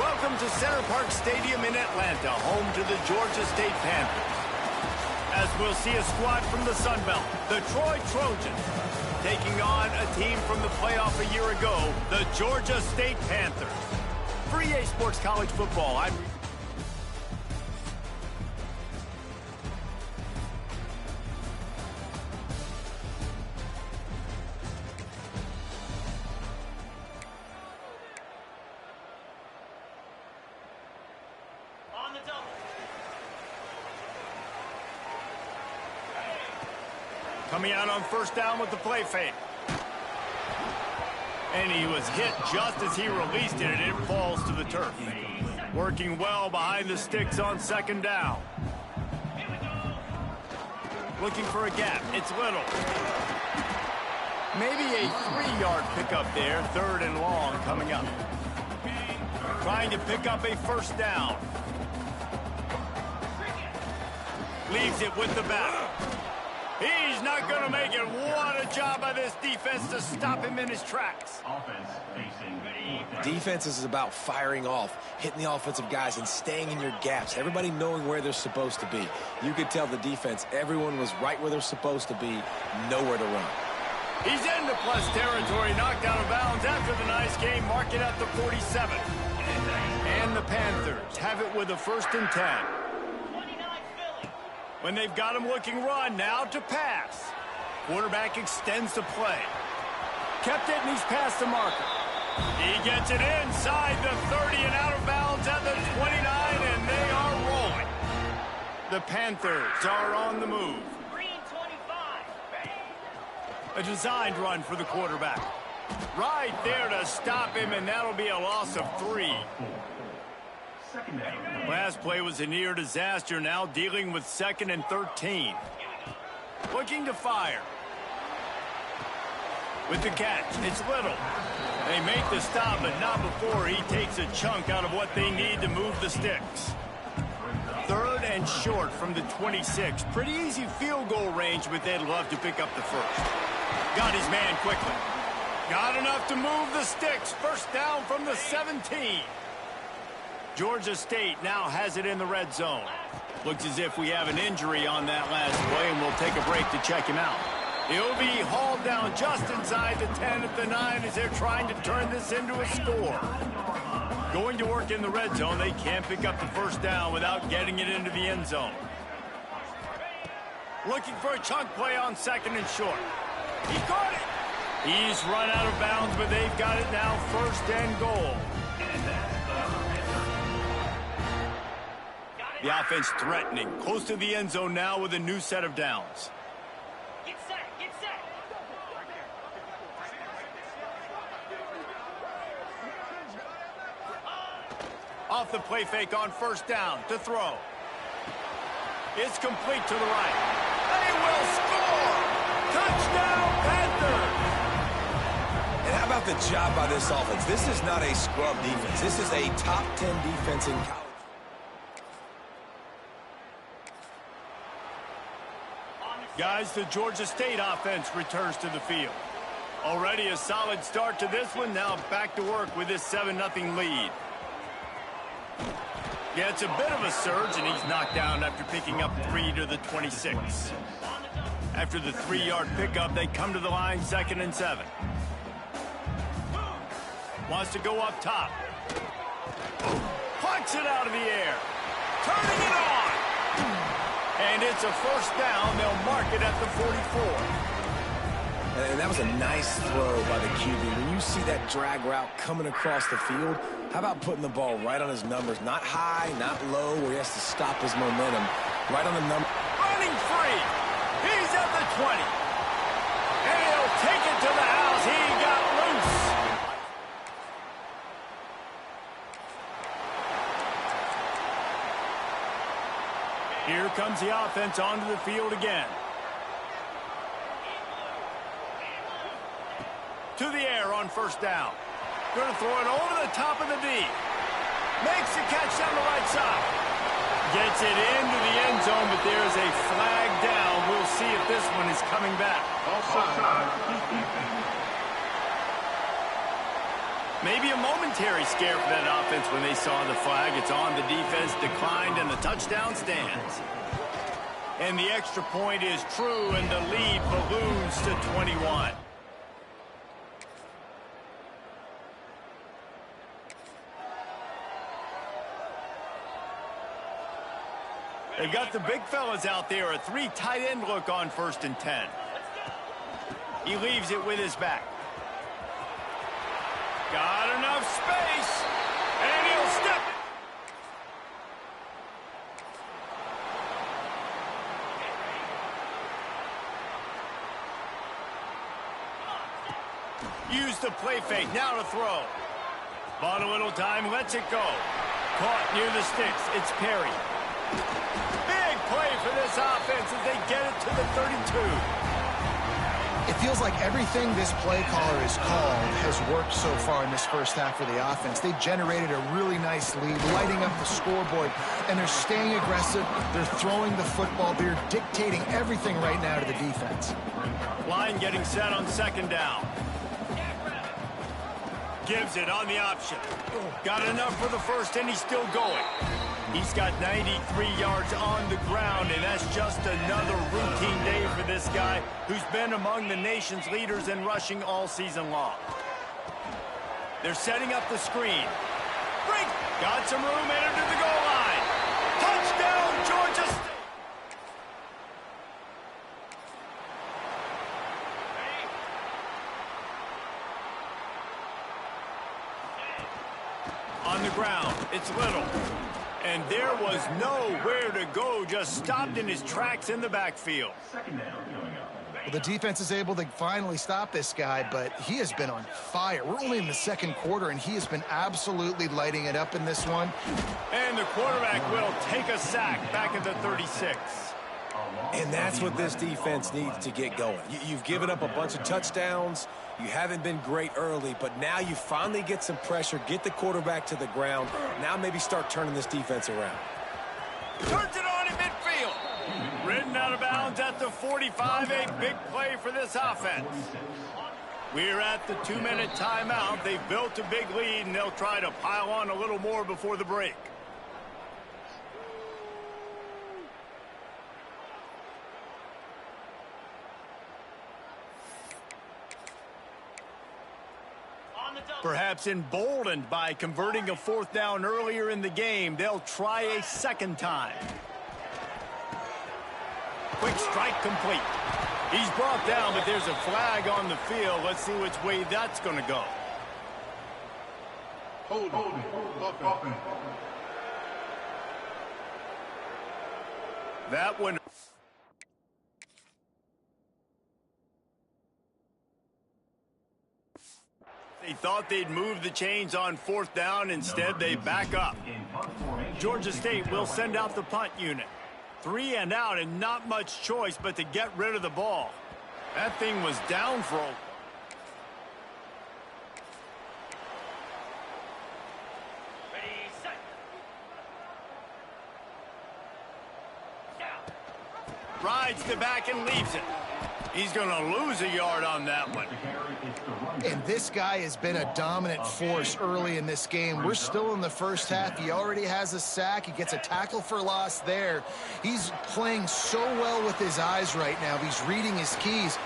Welcome to Center Parc Stadium in Atlanta, home to the Georgia State Panthers. As we'll see a squad from the Sun Belt, the Troy Trojans, taking on a team from the playoff a year ago, the Georgia State Panthers. For EA Sports College Football, I'm... Coming out on first down with the play fake. And he was hit just as he released it, and it falls to the turf. Working well behind the sticks on second down. Looking for a gap. It's Little. Maybe a 3-yard pickup there. Third and long coming up. Trying to pick up a first down. Leaves it with the back. He's not going to make it. What a job by this defense to stop him in his tracks. Defense is about firing off, hitting the offensive guys, and staying in your gaps. Everybody knowing where they're supposed to be. You could tell the defense, everyone was right where they're supposed to be, nowhere to run. He's into plus territory, knocked out of bounds after the nice game, mark it at the 47. And the Panthers have it with a 1st and 10. When they've got him looking run, now to pass. Quarterback extends the play. Kept it, and he's past the marker. He gets it inside the 30 and out of bounds at the 29, and they are rolling. The Panthers are on the move. A designed run for the quarterback. Right there to stop him, and that'll be a loss of 3. Last play was a near disaster, now dealing with 2nd and 13. Looking to fire. With the catch, it's Little. They make the stop, but not before he takes a chunk out of what they need to move the sticks. 3rd and short from the 26. Pretty easy field goal range, but they'd love to pick up the first. Got his man quickly. Got enough to move the sticks. First down from the 17. Georgia State now has it in the red zone. Looks as if we have an injury on that last play, and we'll take a break to check him out. He'll be hauled down just inside the 10 at the 9 as they're trying to turn this into a score. Going to work in the red zone, they can't pick up the first down without getting it into the end zone. Looking for a chunk play on 2nd and short. He caught it. He's run out of bounds, but they've got it now 1st and goal. The offense threatening, close to the end zone now with a new set of downs. Get set, get set. Off the play fake on first down to throw. It's complete to the right. They will score! Touchdown, Panthers! And how about the job by this offense? This is not a scrub defense. This is a top 10 defense in college. Guys, the Georgia State offense returns to the field. Already a solid start to this one. Now back to work with this 7-0 lead. Yeah, it's a bit of a surge, and he's knocked down after picking up 3 to the 26. After the 3-yard pickup, they come to the line 2nd and 7. Wants to go up top. Plucks it out of the air. Turning it on. And it's a first down. They'll mark it at the 44. And that was a nice throw by the QB. When you see that drag route coming across the field, how about putting the ball right on his numbers? Not high, not low, where he has to stop his momentum. Right on the number. Running free. He's at the 20. And he'll take it to the house. He got loose. Here comes the offense onto the field again. To the air on first down. Going to throw it over the top of the D. Makes the catch down the right side. Gets it into the end zone, but there is a flag down. We'll see if this one is coming back. Maybe a momentary scare for that offense when they saw the flag. It's on. The defense declined and the touchdown stands. And the extra point is true, and the lead balloons to 21. They've got the big fellas out there. A 3 tight end look on 1st and 10. He leaves it with his back. Got enough space, and he'll step it. Use the play fake, now to throw. Bought a little time, lets it go. Caught near the sticks, it's Perry. Big play for this offense as they get it to the 32. It feels like everything this play caller has called has worked so far in this first half for the offense. They generated a really nice lead, lighting up the scoreboard, and they're staying aggressive. They're throwing the football. They're dictating everything right now to the defense. Line getting set on 2nd down. Gives it on the option. Got enough for the first, and he's still going. He's got 93 yards on the ground, and that's just another routine day for this guy who's been among the nation's leaders in rushing all season long. They're setting up the screen. Break! Got some room, entered to the goal line. Touchdown, Georgia State! On the ground, it's Little. And there was nowhere to go, just stopped in his tracks in the backfield. Well, the defense is able to finally stop this guy, but he has been on fire. We're only in the 2nd quarter, and he has been absolutely lighting it up in this one. And the quarterback will take a sack back at the 36. And that's what this defense needs to get going. You've given up a bunch of touchdowns. You haven't been great early, but now you finally get some pressure, get the quarterback to the ground. Now maybe start turning this defense around. Turns it on in midfield. Ridden out of bounds at the 45. A big play for this offense. We're at the 2-minute timeout. They've built a big lead, and they'll try to pile on a little more before the break. Perhaps emboldened by converting a 4th down earlier in the game, they'll try a 2nd time. Quick strike complete. He's brought down, but there's a flag on the field. Let's see which way that's going to go. Hold. That one. They thought they'd move the chains on 4th down. Instead, they back up. Georgia State will send out the punt unit. 3 and out, and not much choice but to get rid of the ball. That thing was down for a... Ready, set. Down. Rides the back and leaves it. He's going to lose a yard on that one. And this guy has been a dominant force early in this game. We're still in the first half. He already has a sack. He gets a tackle for loss there. He's playing so well with his eyes right now. He's reading his keys.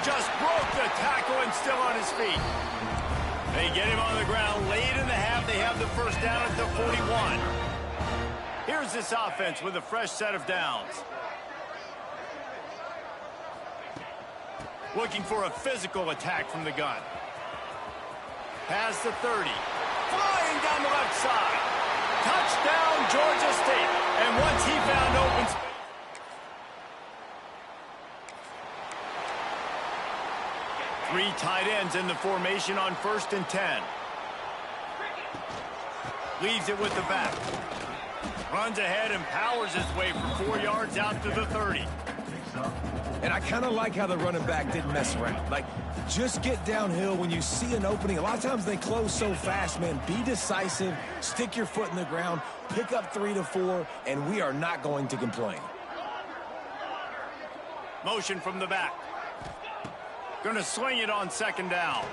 Just broke the tackle and still on his feet. They get him on the ground late in the half. They have the first down at the 41. Here's this offense with a fresh set of downs. Looking for a physical attack from the gun. Past the 30. Flying down the left side. Touchdown, Georgia State. And once he found open space. Three tight ends in the formation on 1st and 10. Leaves it with the back. Runs ahead and powers his way for 4 yards out to the 30. And I kind of like how the running back didn't mess around. Like, just get downhill when you see an opening. A lot of times they close so fast, man. Be decisive, stick your foot in the ground, pick up 3 to 4, and we are not going to complain. Motion from the back. Going to swing it on 2nd down.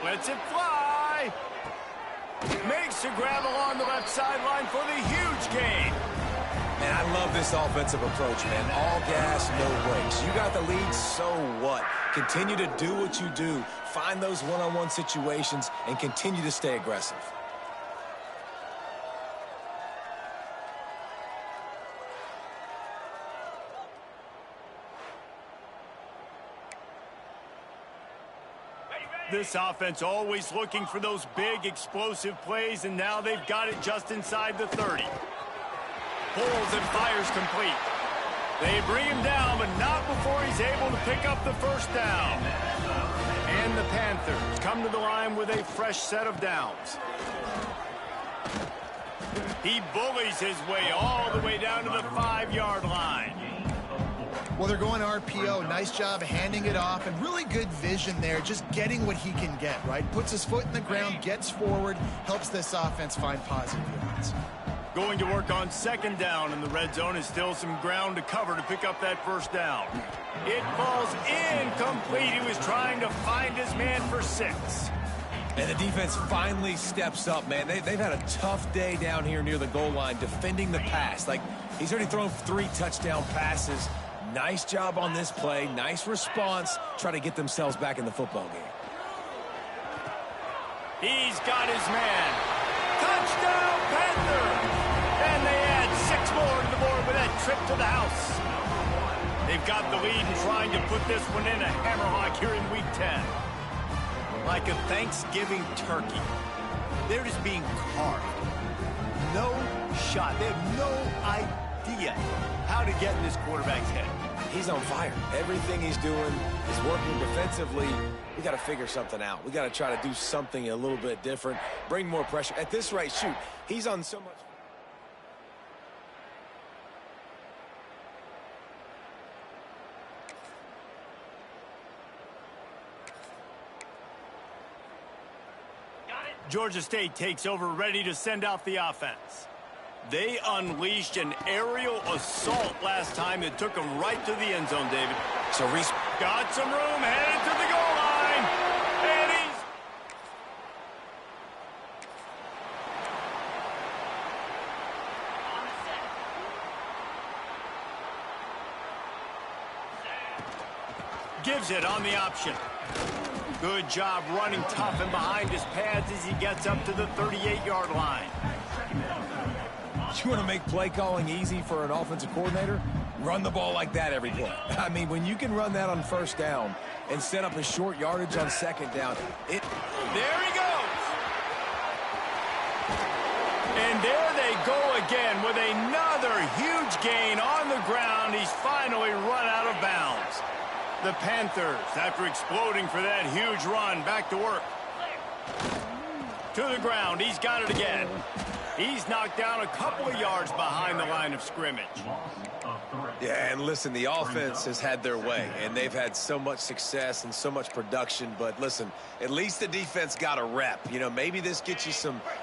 Lets it fly. makes the grab along the left sideline for the huge gain. Man, I love this offensive approach, man. All gas, no brakes. You got the lead, so what? Continue to do what you do. Find those one-on-one situations and continue to stay aggressive. This offense always looking for those big, explosive plays, and now they've got it just inside the 30. Pulls and fires complete. They bring him down, but not before he's able to pick up the first down. And the Panthers come to the line with a fresh set of downs. He bullies his way all the way down to the 5-yard line. Well, they're going RPO. Nice job handing it off, and really good vision there, just getting what he can get, right? Puts his foot in the ground, gets forward, helps this offense find positive yards. Going to work on second down in the red zone. Is still some ground to cover to pick up that first down. It falls incomplete. He was trying to find his man for 6. And the defense finally steps up, man. They've had a tough day down here near the goal line defending the pass. Like, he's already thrown 3 touchdown passes. Nice job on this play. Nice response. Try to get themselves back in the football game. He's got his man. Touchdown, Panthers! And they add 6 more to the board with that trip to the house. They've got the lead and trying to put this one in a hammerlock here in Week 10. Like a Thanksgiving turkey. They're just being carved. No shot. They have no idea how to get in this quarterback's head. He's on fire. Everything he's doing is working defensively. We got to figure something out. We got to try to do something a little bit different. Bring more pressure. At this rate, shoot, he's on so much. Georgia State takes over, ready to send out the offense. They unleashed an aerial assault last time that took them right to the end zone, David. So Reese got some room, headed to the goal line. And he's gives it on the option. Good job running tough and behind his pads as he gets up to the 38-yard line. You want to make play calling easy for an offensive coordinator? Run the ball like that every play. I mean, when you can run that on first down and set up a short yardage on second down, There he goes! And there they go again with another huge gain on the ground. He's finally run out of bounds. The Panthers, after exploding for that huge run, back to work. To the ground, he's got it again. He's knocked down a couple of yards behind the line of scrimmage. Yeah, and listen, the offense has had their way, and they've had so much success and so much production. But listen, at least the defense got a rep. You know, maybe this gets you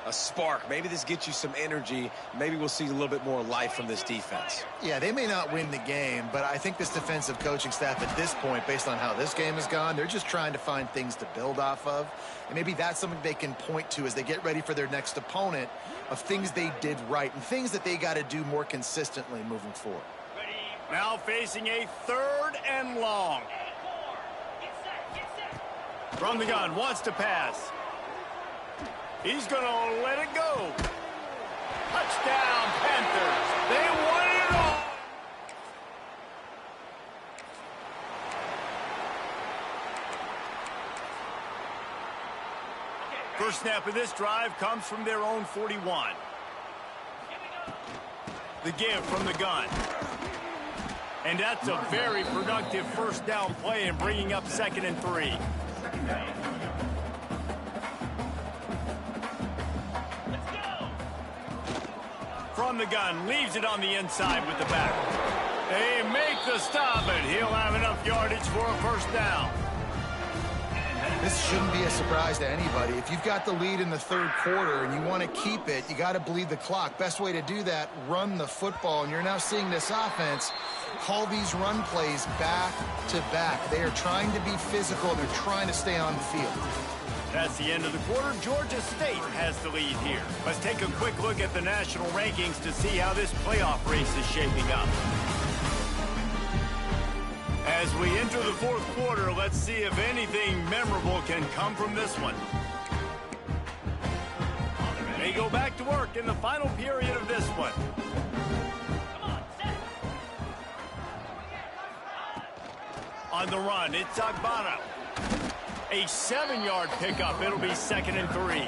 a spark. Maybe this gets you some energy. Maybe we'll see a little bit more life from this defense. Yeah, they may not win the game, but I think this defensive coaching staff at this point, based on how this game has gone, they're just trying to find things to build off of. And maybe that's something they can point to as they get ready for their next opponent, of things they did right and things that they got to do more consistently moving forward. Now facing a 3rd and long. From the gun, wants to pass. He's going to let it go. Touchdown, Panthers. They won it all. First snap of this drive comes from their own 41. The give from the gun. And that's a very productive first down play and bringing up 2nd and 3. From the gun, leaves it on the inside with the back. They make the stop, and he'll have enough yardage for a first down. This shouldn't be a surprise to anybody. If you've got the lead in the 3rd quarter and you want to keep it, you got to bleed the clock. Best way to do that, run the football. And you're now seeing this offense call these run plays back to back. They are trying to be physical, and they're trying to stay on the field. That's the end of the quarter. Georgia State has the lead here. Let's take a quick look at the national rankings to see how this playoff race is shaping up. As we enter the fourth quarter, let's see if anything memorable can come from this one. They go back to work in the final period of this one. On the run, it's Agbana. A 7-yard pickup. It'll be 2nd and 3.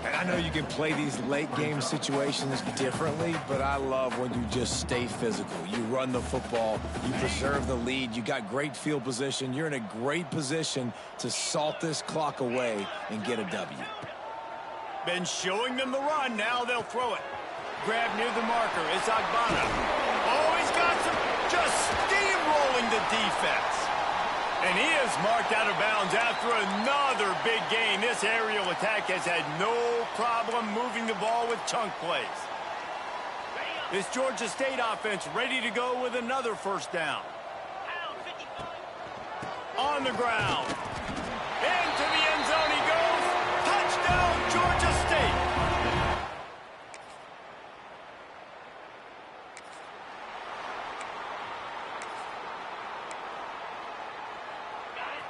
And I know you can play these late game situations differently, but I love when you just stay physical. You run the football, you preserve the lead, you got great field position. You're in a great position to salt this clock away and get a W. Been showing them the run. Now they'll throw it. Grab near the marker. It's Agbana. Oh, he's got some, just steamrolling the defense. And he is marked out of bounds after another big gain. This aerial attack has had no problem moving the ball with chunk plays. This Georgia State offense ready to go with another first down. On the ground. Into the end zone he goes. Touchdown, Georgia State.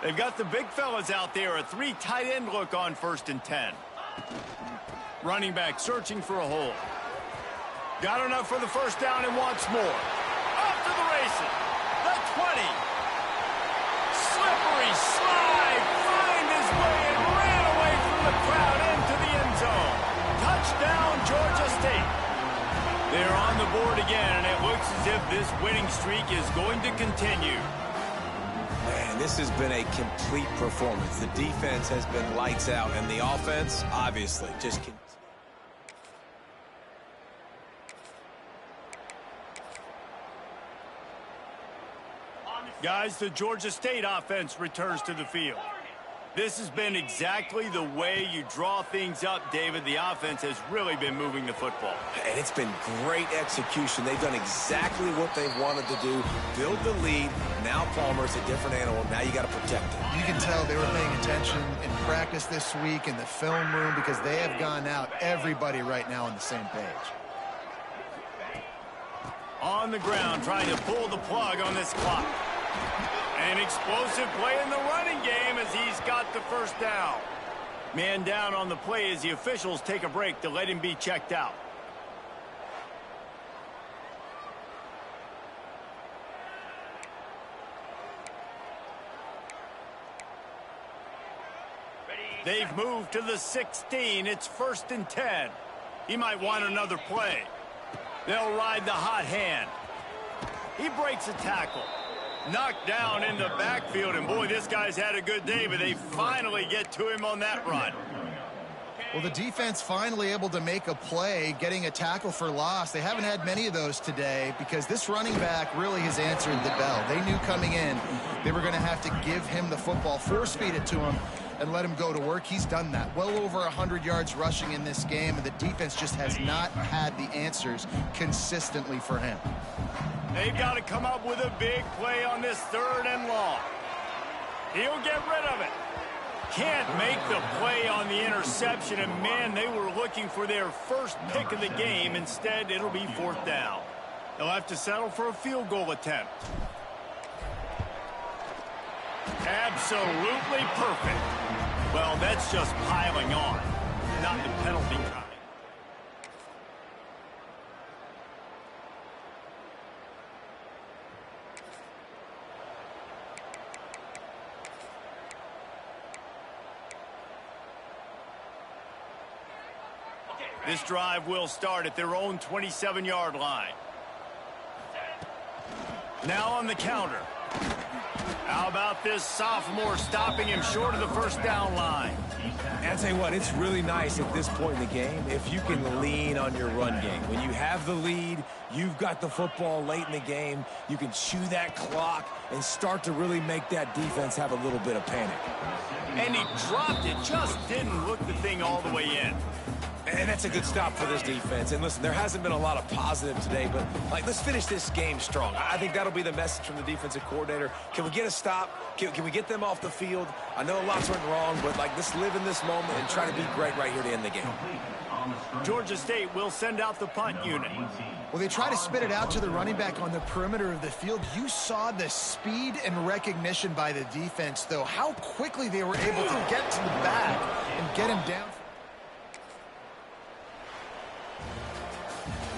They've got the big fellas out there. A 3 tight end look on 1st and 10. Running back searching for a hole. Got enough for the first down and wants more. Off to the races. The 20. Slippery slide. Find his way and ran away from the crowd into the end zone. Touchdown, Georgia State. They're on the board again, and it looks as if this winning streak is going to continue. Man, this has been a complete performance. The defense has been lights out, and the offense, obviously, just continues. Guys, the Georgia State offense returns to the field. This has been exactly the way you draw things up, David. The offense has really been moving the football. And it's been great execution. They've done exactly what they've wanted to do. Build the lead. Now Palmer's a different animal. Now you got to protect it. You can tell they were paying attention in practice this week in the film room because they have gone out, everybody right now on the same page. On the ground, trying to pull the plug on this clock. An explosive play in the running game as he's got the first down. Man down on the play as the officials take a break to let him be checked out. They've moved to the 16. It's 1st and 10. He might want another play. They'll ride the hot hand. He breaks a tackle. Knocked down in the backfield, and boy, this guy's had a good day, but they finally get to him on that run. Well, the defense finally able to make a play, getting a tackle for loss. They haven't had many of those today because this running back really has answered the bell. They knew coming in they were going to have to give him the football, force-feed it to him, and let him go to work. He's done that. Well over 100 yards rushing in this game, and the defense just has not had the answers consistently for him. They've got to come up with a big play on this 3rd and long. He'll get rid of it. Can't make the play on the interception, and man, they were looking for their first pick of the game. Instead, it'll be 4th down. They'll have to settle for a field goal attempt. Absolutely perfect. Well, that's just piling on, not the penalty kind. This drive will start at their own 27-yard line. Now on the counter. How about this sophomore stopping him short of the first down line? And I'll tell you what, it's really nice at this point in the game if you can lean on your run game. When you have the lead, you've got the football late in the game, you can chew that clock and start to really make that defense have a little bit of panic. And he dropped it, just didn't look the thing all the way in. And that's a good stop for this defense. And listen, there hasn't been a lot of positive today, but let's finish this game strong. I think that'll be the message from the defensive coordinator. Can we get a stop? Can we get them off the field? I know lots went wrong, but let's live in this moment and try to be great right here to end the game. Georgia State will send out the punt unit. Well, they try to spit it out to the running back on the perimeter of the field. You saw the speed and recognition by the defense, though, how quickly they were able to get to the back and get him down.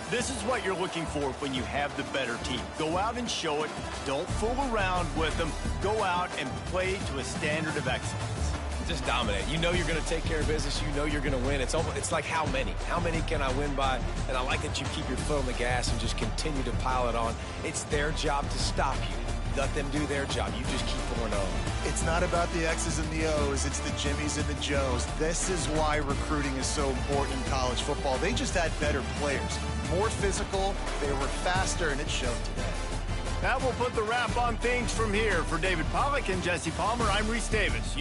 This is what you're looking for when you have the better team. Go out and show it. Don't fool around with them. Go out and play to a standard of excellence. Just dominate. You know you're going to take care of business. You know you're going to win. It's like how many? How many can I win by? And I like that you keep your foot on the gas and just continue to pile it on. It's their job to stop you. Let them do their job. You just keep pouring on. It's not about the X's and the O's. It's the Jimmies and the Joes. This is why recruiting is so important in college football. They just had better players. More physical, they were faster, and it showed today. That will put the wrap on things from here. For David Pollack and Jesse Palmer, I'm Reese Davis.